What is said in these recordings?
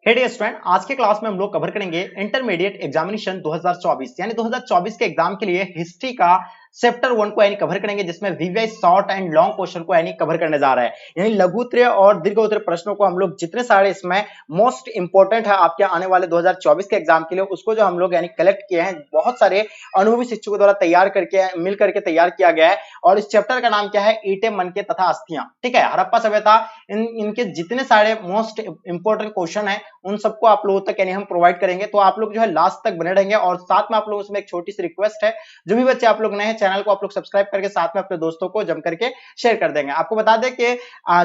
हे dear student, आज के class में हम लोग कवर करेंगे इंटरमीडिएट एग्जामिनेशन 2024 यानी 2024 के एग्जाम के लिए हिस्ट्री का चैप्टर 1 को यानी कवर करेंगे, जिसमें VVI short and long question को यानी कवर करने जा रहा है। यानी लघु उत्तरीय और दीर्घ उत्तरीय प्रश्नों को हम लोग जितने सारे इसमें मोस्ट इंपोर्टेंट है आपके आने वाले 2024 के एग्जाम के लिए, उसको जो हम लोग यानी कलेक्ट किए हैं, बहुत सारे अनुभवी शिक्षकों द्वारा तैयार करके मिल करके तैयार किया गया है। और इस चैप्टर का नाम क्या है? ईंटें, मनके तथा अस्थियां। ठीक है, हड़प्पा सभ्यता, इनके जितने सारे मोस्ट इंपोर्टेंट क्वेश्चन है उन सबको आप लोगों तक यानी हम प्रोवाइड करेंगे। तो आप लोग जो है लास्ट तक बने रहेंगे। और साथ में आप लोगों से एक छोटी सी रिक्वेस्ट है, जो भी बच्चे आप लोग नए हैं चैनल को आप लोग सब्सक्राइब करके साथ में अपने दोस्तों को जम करके शेयर कर देंगे। आपको बता दें कि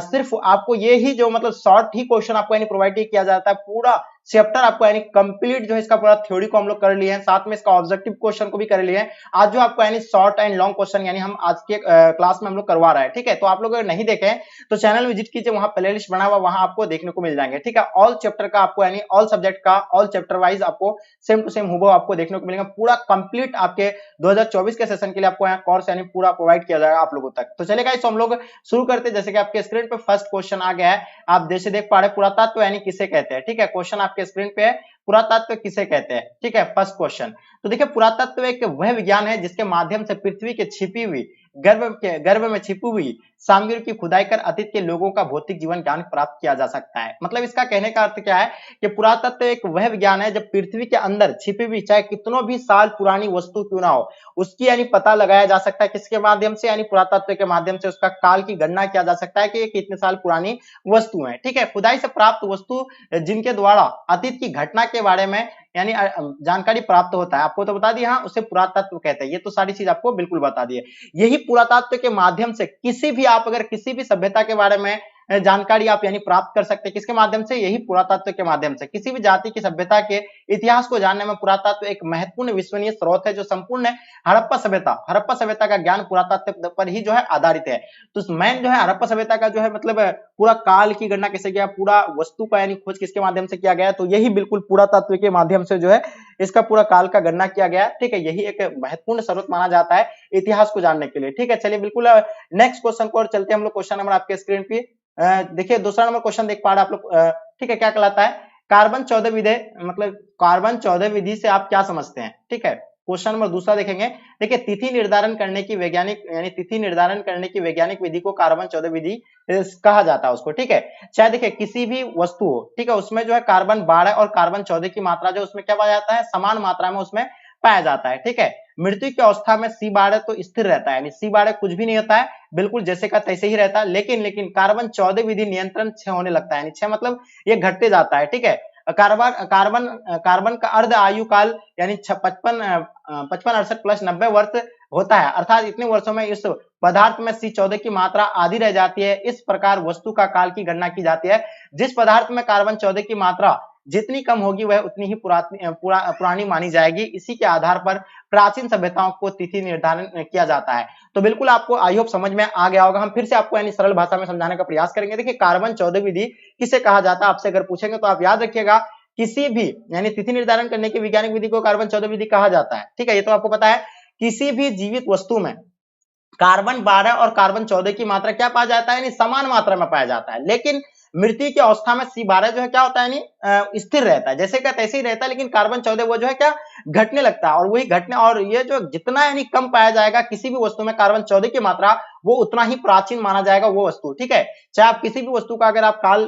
सिर्फ आपको ये ही जो मतलब शॉर्ट ही क्वेश्चन आपको यानी प्रोवाइड किया जाता है। पूरा चैप्टर आपको यानी कंप्लीट जो है इसका पूरा थ्योरी को हम लोग कर लिए हैं, साथ में इसका ऑब्जेक्टिव क्वेश्चन को भी कर लिए हैं। आज जो आपको यानी शॉर्ट एंड लॉन्ग क्वेश्चन यानी हम आज के क्लास में हम लोग करवा रहे हैं। ठीक है, तो आप लोग अगर नहीं देखे तो चैनल विजिट कीजिए, वहां प्लेलिस्ट बना हुआ, वहां आपको देखने को मिल जाएंगे। ठीक है, ऑल चैप्टर का आपको यानी ऑल सब्जेक्ट का ऑल चैप्टर वाइज आपको सेम टू सेम हुबहू आपको देखने को मिलेगा। पूरा कंप्लीट आपके 2024 के सेशन के लिए आपको यहाँ कोर्स यानी पूरा प्रोवाइड किया जाएगा आप लोगों तक। तो चलेगा, इसको हम लोग शुरू करते हैं। जैसे कि आपके स्क्रीन पे फर्स्ट क्वेश्चन आ गया है, आप जैसे देख पा रहे हैं, पुरातत्व यानी किसे कहते हैं। ठीक है, क्वेश्चन आपके स्क्रीन पे है, पुरातत्व किसे कहते हैं। ठीक है, फर्स्ट क्वेश्चन। तो देखिए, पुरातत्व एक वह विज्ञान है जिसके माध्यम से पृथ्वी के छिपी हुई गर्भ में छिपी हुई सामग्री की खुदाई कर अतीत के लोगों का भौतिक जीवन ज्ञान प्राप्त किया जा सकता है। मतलब इसका कहने का अर्थ क्या है कि पुरातत्व एक वह विज्ञान है जब पृथ्वी के अंदर छिपी हुई चाहे कितनों भी साल पुरानी वस्तु क्यों ना हो, उसकी यानी पता लगाया जा सकता है। किसके माध्यम से? यानी पुरातत्व के माध्यम से उसका काल की गणना किया जा सकता है कि ये कितने साल पुरानी वस्तु है। ठीक है, खुदाई से प्राप्त वस्तु जिनके द्वारा अतीत की घटना के बारे में यानी जानकारी प्राप्त होता है, आपको तो बता दिया, उसे पुरातत्व कहते हैं। ये तो सारी चीज आपको बिल्कुल बता दी है। यही पुरातत्व के माध्यम से किसी भी आप अगर किसी भी सभ्यता के बारे में जानकारी आप यानी प्राप्त कर सकते हैं। किसके माध्यम से? यही पुरातत्व के माध्यम से। किसी भी जाति की सभ्यता के इतिहास को जानने में पुरातत्व एक महत्वपूर्ण विश्वसनीय स्रोत है, जो संपूर्ण हड़प्पा सभ्यता का ज्ञान पुरातत्व पर ही जो है आधारित है। तो मैन जो है हड़प्पा सभ्यता का जो है मतलब पूरा काल की गणना कैसे किया, पूरा वस्तु का यानी खोज किसके माध्यम से किया गया, तो यही बिल्कुल पुरातत्व के माध्यम से जो है इसका पूरा काल का गणना किया गया। ठीक है, यही एक महत्वपूर्ण स्रोत माना जाता है इतिहास को जानने के लिए। ठीक है, चलिए बिल्कुल नेक्स्ट क्वेश्चन को और चलते हैं हम लोग। क्वेश्चन नंबर आपके स्क्रीन पे देखिए, दूसरा नंबर क्वेश्चन देख पा रहे हैं आप लोग। ठीक है, क्या कहलाता है? कार्बन 14 विधि, मतलब कार्बन 14 विधि से आप क्या समझते हैं? ठीक है, क्वेश्चन नंबर दूसरा देखेंगे। देखिए, तिथि निर्धारण करने की वैज्ञानिक विधि को कार्बन 14 विधि कहा जाता है उसको। ठीक है, चाहे देखिए किसी भी वस्तु हो, ठीक है, उसमें जो है कार्बन 12 और कार्बन 14 की मात्रा जो उसमें क्या पाया जाता है? समान मात्रा में उसमें पाया जाता है। ठीक है, मृत्यु की अवस्था में C12 तो स्थिर रहता है, यानी C12 कुछ भी नहीं होता है, बिल्कुल जैसे का तैसे ही रहता है। लेकिन कार्बन 14 विधि नियंत्रण 6 होने लगता है, यानी 6 मतलब ये घटते जाता है। ठीक है, कार्बन का अर्ध आयु काल यानी 55 68 प्लस 90 वर्ष होता है, अर्थात इतने वर्षों में इस पदार्थ में C14 की मात्रा आधी रह जाती है। इस प्रकार वस्तु का काल की गणना की जाती है। जिस पदार्थ में कार्बन 14 की मात्रा जितनी कम होगी वह उतनी ही पुरानी मानी जाएगी। इसी के आधार पर प्राचीन सभ्यताओं को तिथि निर्धारण किया जाता है। तो बिल्कुल आपको आई होप समझ में आ गया होगा। हम फिर से आपको यानी सरल भाषा में समझाने का प्रयास करेंगे। देखिए, कार्बन 14 विधि किसे कहा जाता है, आपसे अगर पूछेंगे तो आप याद रखिएगा, किसी भी यानी तिथि निर्धारण करने की वैज्ञानिक विधि को कार्बन 14 विधि कहा जाता है। ठीक है, ये तो आपको पता है। किसी भी जीवित वस्तु में कार्बन 12 और कार्बन 14 की मात्रा क्या पाया जाता है? यानी समान मात्रा में पाया जाता है। लेकिन मृत्यु की अवस्था में C12 जो है क्या होता है? यानी स्थिर रहता है, जैसे का तैसे ही रहता है। लेकिन कार्बन 14 वो जो है क्या घटने लगता है, और वही घटने, और ये जो जितना यानी कम पाया जाएगा किसी भी वस्तु में कार्बन 14 की मात्रा, वो उतना ही प्राचीन माना जाएगा वो वस्तु। ठीक है, चाहे आप किसी भी वस्तु का अगर आप काल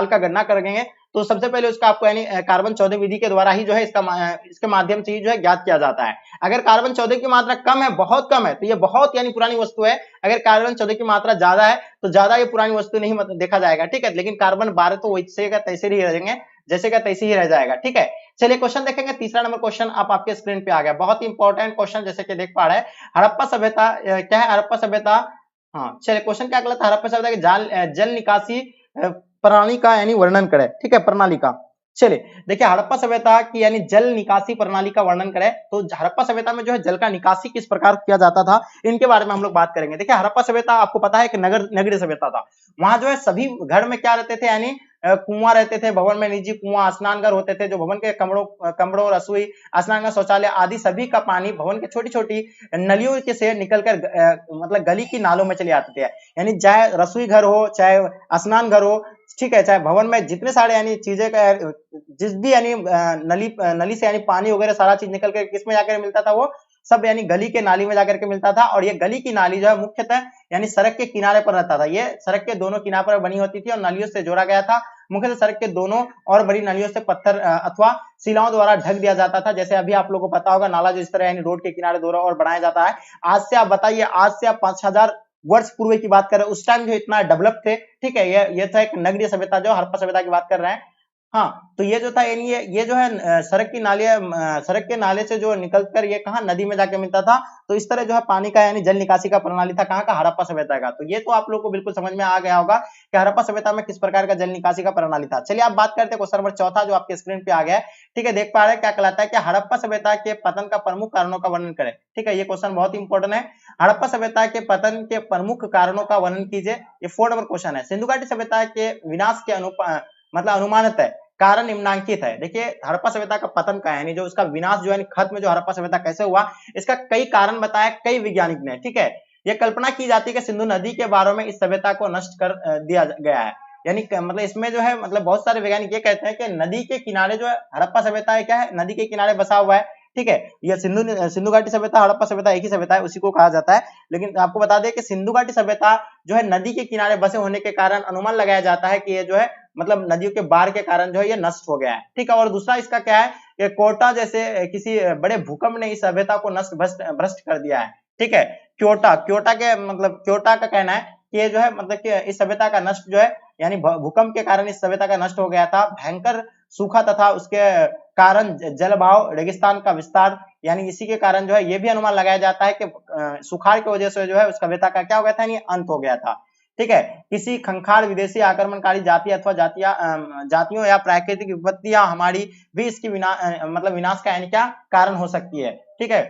का गणना करेंगे तो सबसे पहले उसका आपको यानी कार्बन 14 विधि के द्वारा ही जो है इसके माध्यम से ही जो है ज्ञात किया जाता है। अगर कार्बन 14 की मात्रा कम है, बहुत कम है, तो ये बहुत यानी पुरानी वस्तु है। अगर कार्बन 14 की मात्रा ज्यादा है तो ज्यादा ये पुरानी वस्तु नहीं देखा जाएगा। ठीक है, लेकिन कार्बन 12 तो वैसे का तैसे ही रहेंगे, जैसे का तैसे ही रह जाएगा। ठीक है, चलिए क्वेश्चन देखेंगे। तीसरा नंबर क्वेश्चन आपके स्क्रीन पे आ गया, बहुत ही इंपॉर्टेंट क्वेश्चन, जैसे कि देख पा रहे हैं। हड़प्पा सभ्यता क्या है? हड़प्पा सभ्यता, हाँ चलिए, क्वेश्चन क्या कहलाता है? हड़प्पा सभ्यता के जल निकासी प्रणाली का यानी वर्णन करे। ठीक है, प्रणाली का। चलिए देखिए, हड़प्पा सभ्यता की यानी जल निकासी प्रणाली का वर्णन करें तो हड़प्पा सभ्यता में जो है जल का निकासी किस प्रकार किया जाता था, इनके बारे में हम लोग बात करेंगे। देखिए, हड़प्पा सभ्यता आपको पता है कि नगरीय सभ्यता था। वहां जो है सभी घर में क्या रहते थे, यानी कुआं रहते थे भवन में, निजी कुआं, स्नान घर होते थे, जो भवन के कमरों, रसोई, स्नान घर, शौचालय आदि सभी का पानी भवन के छोटी छोटी नलियों के से निकलकर मतलब गली की नालों में चले आते थे। यानी चाहे रसोई घर हो, चाहे स्नान घर हो, ठीक है, चाहे भवन में जितने सारे यानी चीजें का जिस भी यानी नली से यानी पानी वगैरह सारा चीज निकल कर किसमें जाकर मिलता था, वो सब यानी गली के नाली में जाकर के मिलता था। और ये गली की नाली जो है मुख्यतः यानी सड़क के किनारे पर रहता था। ये सड़क के दोनों किनारे पर बनी होती थी और नलियों से जोड़ा गया था। मुख्यतः सड़क के दोनों और बड़ी नलियों से पत्थर अथवा शिलाओं द्वारा ढक दिया जाता था। जैसे अभी आप लोगों को पता होगा नाला जो इस तरह यानी रोड के किनारे दो और बनाया जाता है। आज से आप बताइए, आज से आप 5000 वर्ष पूर्व की बात कर रहे हैं, उस टाइम जो इतना डेवलप थे, ठीक है, ये था एक नगरीय सभ्यता, जो हड़प्पा सभ्यता की बात कर रहे हैं। हाँ, तो ये जो था यानी ये जो है सड़क की नालियां, सड़क के नाले से जो निकलकर ये कहा नदी में जाके मिलता था। तो इस तरह जो है पानी का यानी जल निकासी का प्रणाली था कहाँ का, हड़प्पा सभ्यता का। तो ये तो आप लोग को बिल्कुल समझ में आ गया होगा कि हड़प्पा सभ्यता में किस प्रकार का जल निकासी का प्रणाली था। चलिए आप बात करते हैं क्वेश्चन नंबर चौथा, जो आपके स्क्रीन पे आ गया है। ठीक है, देख पा रहे हैं क्या कहलाता है कि हड़प्पा सभ्यता के पतन का प्रमुख कारणों का वर्णन करें। ठीक है, ये क्वेश्चन बहुत इंपॉर्टेंट है। हड़प्पा सभ्यता के पतन के प्रमुख कारणों का वर्णन कीजिए। ये 4 नंबर क्वेश्चन है। सिंधु घाटी सभ्यता के विनाश के मतलब अनुमानित है कारण निम्नांकित है। देखिए हड़प्पा सभ्यता का पतन का यानी जो उसका विनाश जो है खत्म, जो हड़प्पा सभ्यता कैसे हुआ, इसका कई कारण बताया कई वैज्ञानिक ने। ठीक है, यह कल्पना की जाती है कि सिंधु नदी के बारों में इस सभ्यता को नष्ट कर दिया गया है। यानी मतलब इसमें जो है मतलब बहुत सारे वैज्ञानिक ये कहते हैं कि नदी के किनारे जो है हड़प्पा सभ्यता है, क्या है, नदी के किनारे बसा हुआ है। ठीक है, यह सिंधु घाटी सभ्यता, हड़प्पा सभ्यता एक ही सभ्यता है, उसी को कहा जाता है। लेकिन आपको बता दें कि सिंधु घाटी सभ्यता जो है नदी के किनारे बसे होने के कारण अनुमान लगाया जाता है कि ये जो है मतलब नदियों के बाढ़ के कारण जो है ये नष्ट हो गया है। ठीक है, और दूसरा इसका क्या है कि कोटा जैसे किसी बड़े भूकंप ने इस सभ्यता को नष्ट भ्रष्ट कर दिया है। ठीक है, क्योटा के मतलब क्योटा का कहना है कि ये जो है मतलब कि इस सभ्यता का नष्ट जो है यानी भूकंप के कारण इस सभ्यता का नष्ट हो गया था। भयंकर सूखा तथा उसके कारण जलभाव, रेगिस्तान का विस्तार, यानी इसी के कारण जो है ये भी अनुमान लगाया जाता है कि सुखाड़ की वजह से जो है उस सभ्यता का क्या हो गया था, यानी अंत हो गया था। ठीक है, किसी खंखार विदेशी आक्रमणकारी जाति अथवा जातियों या प्राकृतिक विपत्तियां हमारी भी इसकी मतलब विनाश का यानी क्या कारण हो सकती है। ठीक है,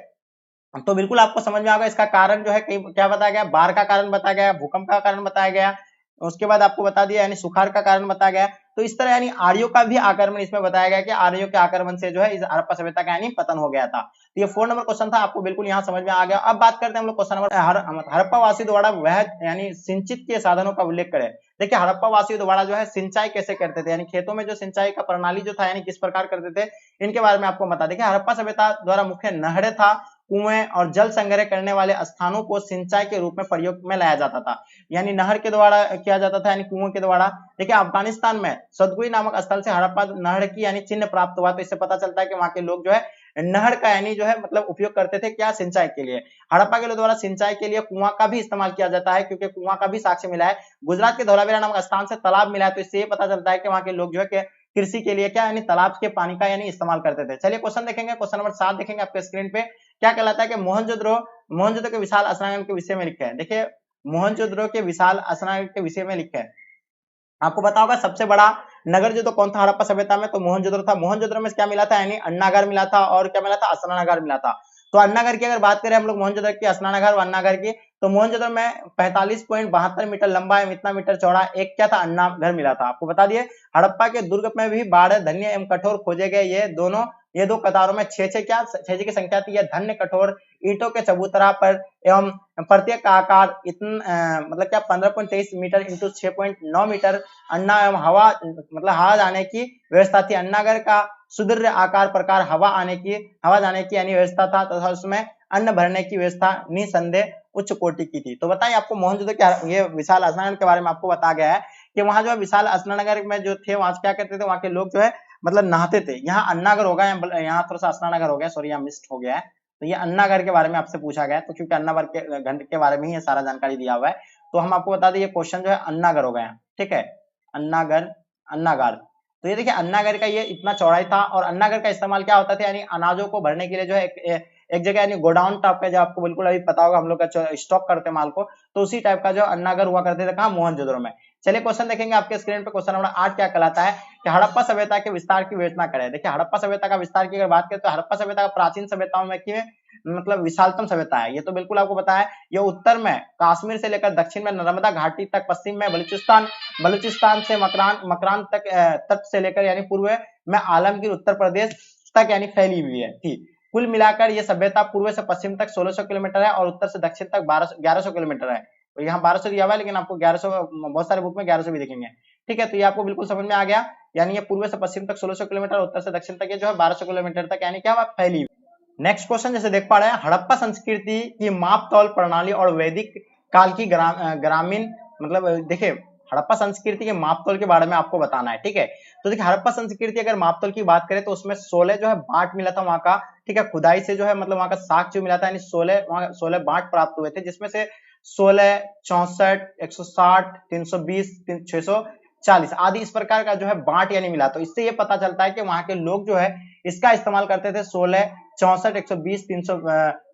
तो बिल्कुल आपको समझ में आएगा इसका कारण जो है क्या बताया गया, बाढ़ का कारण बताया गया, भूकंप का कारण बताया गया, उसके बाद आपको बता दिया यानी सुखाड़ का कारण बताया गया। तो इस तरह यानी आर्यों का भी आक्रमण इसमें बताया गया कि आर्यों के आक्रमण से जो है इस हड़प्पा सभ्यता का यानी पतन हो गया था। तो ये 4 नंबर क्वेश्चन था, आपको बिल्कुल यहाँ समझ में आ गया। अब बात करते हैं हम लोग क्वेश्चन नंबर हड़प्पा वासी द्वारा वह यानी सिंचित के साधनों का उल्लेख करें। देखिए हड़प्पा वासियों द्वारा जो है सिंचाई कैसे करते थे, यानी खेतों में जो सिंचाई का प्रणाली जो था यानी किस प्रकार करते थे, इनके बारे में आपको बता दें। हड़प्पा सभ्यता द्वारा मुख्य नहरें था, कुएं और जल संग्रह करने वाले स्थानों को सिंचाई के रूप में प्रयोग में लाया जाता था। यानी नहर के द्वारा किया जाता था, यानी कुओं के द्वारा। देखिए अफगानिस्तान में सदगुई नामक स्थल से हड़प्पा नहर की यानी चिन्ह प्राप्त हुआ। तो इससे पता चलता है कि वहां के लोग जो है नहर का यानी जो है मतलब उपयोग करते थे, क्या, सिंचाई के लिए। हड़प्पा के लोग द्वारा सिंचाई के लिए कुआं का भी इस्तेमाल किया जाता है, क्योंकि कुआं का भी साक्ष्य मिला है। गुजरात के धौलावीरा नामक स्थान से तालाब मिला है। तो इससे ये पता चलता है कि वहां के लोग जो है कृषि के लिए क्या यानी तालाब के पानी का यानी इस्तेमाल करते थे। चलिए क्वेश्चन देखेंगे, क्वेश्चन नंबर 7 देखेंगे आपके स्क्रीन पे। क्या कहलाता है कि मोहनजोदड़ो के विशाल स्नानागार के विषय में लिखा है। देखिए मोहनजोदड़ो के विशाल स्नानागार के विषय में लिखा है। आपको पता होगा सबसे बड़ा नगर जो तो कौन था हड़प्पा सभ्यता में, तो मोहनजोदड़ो था। मोहनजोदड़ो में क्या मिला था, यानी अन्नागार मिला था और क्या मिला था, स्नानागार मिला था। तो अन्नागार की अगर बात करें हम लोग मोहनजोदड़ो की, स्नानागार और अन्नागार की, तो मोहनजोदड़ो में 45.72 मीटर लंबा एवं इतना मीटर चौड़ा एक क्या था, अन्नागार मिला था। आपको बता दिए हड़प्पा के दुर्ग में भी बाढ़, धन्य एवं कठोर खोजे गए। ये दो कतारों में 6 की संख्या थी। यह धन्य कठोर ईंटों के चबूतरा पर एवं प्रत्येक का आकार मतलब क्या 15.23 मीटर इंटू 6.9 मीटर अन्ना एवं हवा मतलब हवा जाने की व्यवस्था थी। अन्नागार का सुदृढ़ आकार प्रकार हवा जाने की यानी व्यवस्था था तथा उसमें अन्न भरने की व्यवस्था निसंदेह उच्च कोटि की थी। तो बताइए आपको मोहनजोदड़ो के ये विशाल स्नानागार के बारे में आपको बताया गया है कि वहां जो है विशाल स्नानागार में जो थे वहां क्या करते थे, वहां के लोग जो है मतलब नहाते थे। यहाँ अन्नागार होगा, यहाँ थोड़ा सा स्नानागार हो गया, सॉरी यहाँ मिस्ड हो गया है। तो ये अन्नागार के बारे में आपसे पूछा गया है, तो क्योंकि अन्नागार के घंटे के बारे में ही ये सारा जानकारी दिया हुआ है, तो हम आपको बता दें ये क्वेश्चन जो है अन्नागार हो गया। ठीक है, अन्नागार। तो ये देखिए अन्नागार का ये इतना चौड़ाई था। और अन्नागार का इस्तेमाल क्या होता था, यानी अनाजों को भरने के लिए जो है एक जगह यानी गोडाउन टाइप का, जो आपको बिल्कुल अभी पता होगा हम लोग का स्टॉक करते माल को, तो उसी टाइप का जो अन्नागार हुआ करते थे कहाँ, मोहनजोदड़ो में। चलिए क्वेश्चन देखेंगे आपके स्क्रीन पे। क्वेश्चन नंबर 8 क्या कहलाता है कि हड़प्पा सभ्यता के विस्तार की विवेचना करें। देखिए हड़प्पा सभ्यता का विस्तार की अगर बात करें तो हड़प्पा सभ्यता का प्राचीन सभ्यताओं में मतलब विशालतम सभ्यता है, ये तो बिल्कुल आपको पता है। ये उत्तर में कश्मीर से लेकर दक्षिण में नर्मदा घाटी तक, पश्चिम में बलूचिस्तान से मकरान तक, तट से लेकर यानी पूर्व में आलमगीर उत्तर प्रदेश तक यानी फैली हुई है। ठीक, कुल मिलाकर ये सभ्यता पूर्व से पश्चिम तक 1600 किलोमीटर है और उत्तर से दक्षिण तक 1100 किलोमीटर है। तो यहाँ 1200 दिया हुआ है, लेकिन आपको 1100, बहुत सारे बुक में 1100 भी दिखेंगे। ठीक है, तो ये आपको बिल्कुल समझ में आ गया। यानी ये पूर्व से पश्चिम तक 1600 किलोमीटर, उत्तर से दक्षिण तक ये जो है 1200 किलोमीटर तक यानी क्या फैली। नेक्स्ट क्वेश्चन जैसे देख पा रहे हैं, हड़प्पा संस्कृति की माप तौल प्रणाली और वैदिक काल की ग्रामीण, मतलब देखिए हड़प्पा संस्कृति के माप तौल के बारे में आपको बताना है। ठीक है, तो देखिए हड़प्पा संस्कृति अगर माप तौल की बात करें तो उसमें 16 जो है बांट मिला था वहां का। ठीक है, खुदाई से जो है मतलब वहां का साक्ष्य जो मिला था, यानी 16 बांट प्राप्त हुए थे, जिसमें से 16, 64, 160, 320, 640 आदि इस प्रकार का जो है बांट यानी मिला। तो इससे ये पता चलता है कि वहां के लोग जो है इसका इस्तेमाल करते थे 16, 64, 120,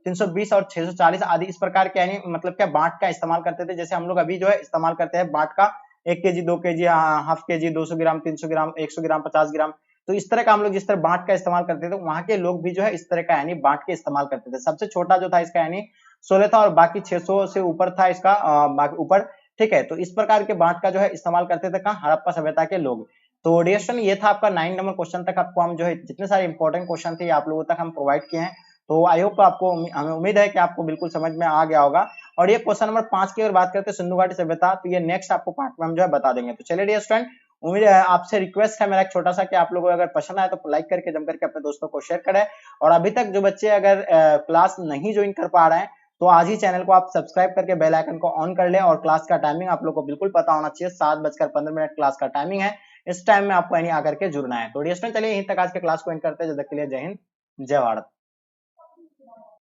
320 और 640 आदि इस प्रकार के यानी मतलब क्या बांट का इस्तेमाल करते थे। जैसे हम लोग अभी जो है इस्तेमाल करते हैं बांट का 1 केजी, 2 केजी, हाफ केजी, 200 ग्राम, 300 ग्राम, 100 ग्राम, 50 ग्राम। तो इस तरह का हम लोग जिस तरह बांट का इस्तेमाल करते थे, वहां के लोग भी जो है इस तरह का यानी बांट के इस्तेमाल करते थे। सबसे छोटा जो था इसका यानी 16 था और बाकी 600 से ऊपर था इसका बाकी ऊपर। ठीक है, तो इस प्रकार के बांट का जो है इस्तेमाल करते थे कहाँ, हड़प्पा सभ्यता के लोग। तो डिस्कशन ये था आपका 9 नंबर क्वेश्चन तक आपको हम जो है जितने सारे इंपॉर्टेंट क्वेश्चन थे आप लोगों तक हम प्रोवाइड किए हैं। तो आई होप आपको, हमें उम्मीद है कि आपको बिल्कुल समझ में आ गया होगा। और ये क्वेश्चन नंबर 5 की अगर बात करते हैं सिंधु घाटी सभ्यता, तो ये नेक्स्ट आपको पार्ट में हम जो है बता देंगे। तो चलिए डियर स्टूडेंट, उम्मीद है आपसे रिक्वेस्ट है मेरा एक छोटा सा कि आप लोगों को अगर पसंद आए तो लाइक करके जम करके अपने दोस्तों को शेयर करें। और अभी तक जो बच्चे अगर क्लास नहीं ज्वाइन कर पा रहे हैं तो आज ही चैनल को आप सब्सक्राइब करके बेल आइकन को ऑन कर लें। और क्लास का टाइमिंग आप लोग को बिल्कुल पता होना चाहिए, 7:15 क्लास का टाइमिंग है। इस टाइम में आपको यानी आकर के जुड़ना है। तो डियर स्टूडेंट चलिए यहीं तक आज के क्लास को एंड करते हैं। जब तक के लिए जय हिंद, जय भारत।